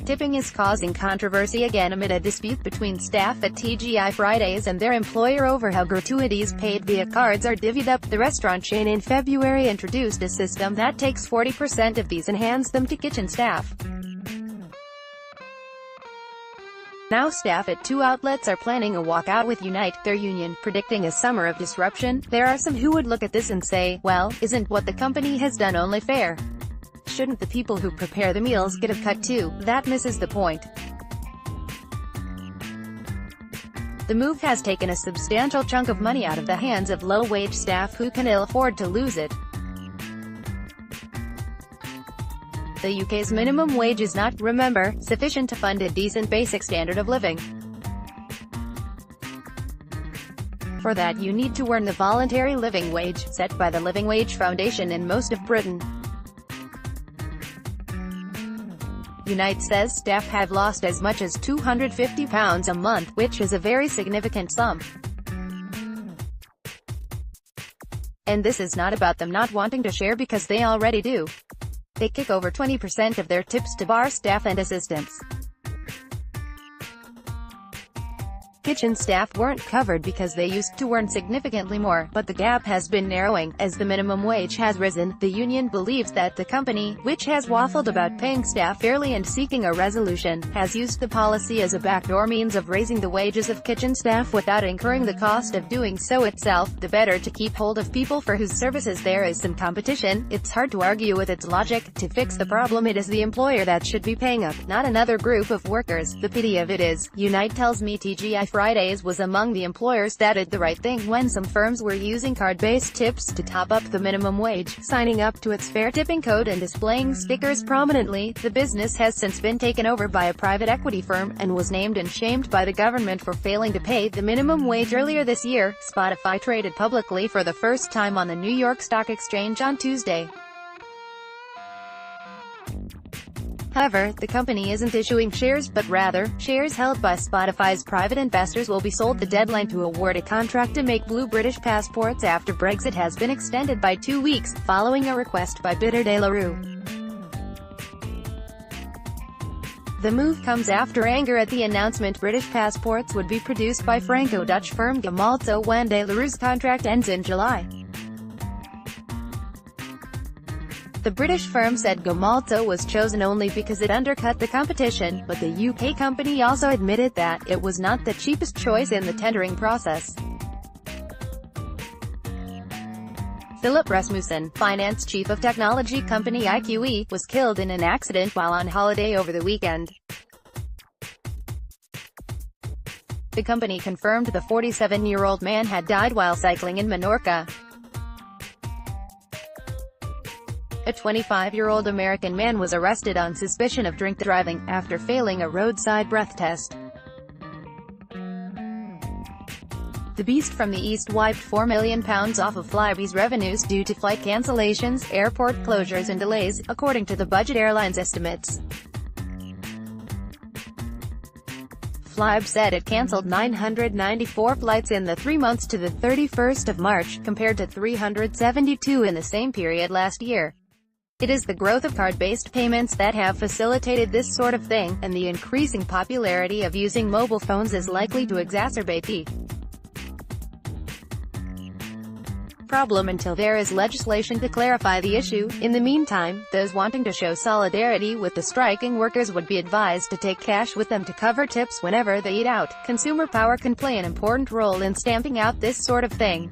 tipping is causing controversy again amid a dispute between staff at TGI Fridays and their employer over how gratuities paid via cards are divvied up. The restaurant chain in February introduced a system that takes 40% of these and hands them to kitchen staff. Now staff at two outlets are planning a walkout with Unite, their union, predicting a summer of disruption. There are some who would look at this and say, well, isn't what the company has done only fair? Shouldn't the people who prepare the meals get a cut too? That misses the point. The move has taken a substantial chunk of money out of the hands of low-wage staff who can ill afford to lose it. The UK's minimum wage is not, remember, sufficient to fund a decent basic standard of living. For that you need to earn the voluntary living wage, set by the Living Wage Foundation in most of Britain. Unite says staff have lost as much as £250 a month, which is a very significant sum. And this is not about them not wanting to share, because they already do. They kick over 20% of their tips to bar staff and assistants. Kitchen staff weren't covered because they used to earn significantly more, but the gap has been narrowing. As the minimum wage has risen, the union believes that the company, which has waffled about paying staff fairly and seeking a resolution, has used the policy as a backdoor means of raising the wages of kitchen staff without incurring the cost of doing so itself. The better to keep hold of people for whose services there is some competition. It's hard to argue with its logic. To fix the problem, it is the employer that should be paying up, not another group of workers. The pity of it is, Unite tells me TGI Fridays was among the employers that did the right thing when some firms were using card-based tips to top up the minimum wage, signing up to its fair tipping code and displaying stickers prominently. The business has since been taken over by a private equity firm, and was named and shamed by the government for failing to pay the minimum wage earlier this year. Spotify traded publicly for the first time on the New York Stock Exchange on Tuesday. However, the company isn't issuing shares, but rather, shares held by Spotify's private investors will be sold. The deadline to award a contract to make blue British passports after Brexit has been extended by 2 weeks, following a request by Bidder de la Rue. The move comes after anger at the announcement British passports would be produced by Franco-Dutch firm Gemalto when de la Rue's contract ends in July. The British firm said Gemalto was chosen only because it undercut the competition, but the UK company also admitted that it was not the cheapest choice in the tendering process. Philip Rasmussen, finance chief of technology company IQE, was killed in an accident while on holiday over the weekend. The company confirmed the 47-year-old man had died while cycling in Menorca. A 25-year-old American man was arrested on suspicion of drink driving, after failing a roadside breath test. The beast from the east wiped £4 million off of Flybe's revenues due to flight cancellations, airport closures and delays, according to the Budget Airlines estimates. Flybe said it cancelled 994 flights in the 3 months to the 31st of March, compared to 372 in the same period last year. It is the growth of card-based payments that have facilitated this sort of thing, and the increasing popularity of using mobile phones is likely to exacerbate the problem until there is legislation to clarify the issue. In the meantime, those wanting to show solidarity with the striking workers would be advised to take cash with them to cover tips whenever they eat out. Consumer power can play an important role in stamping out this sort of thing.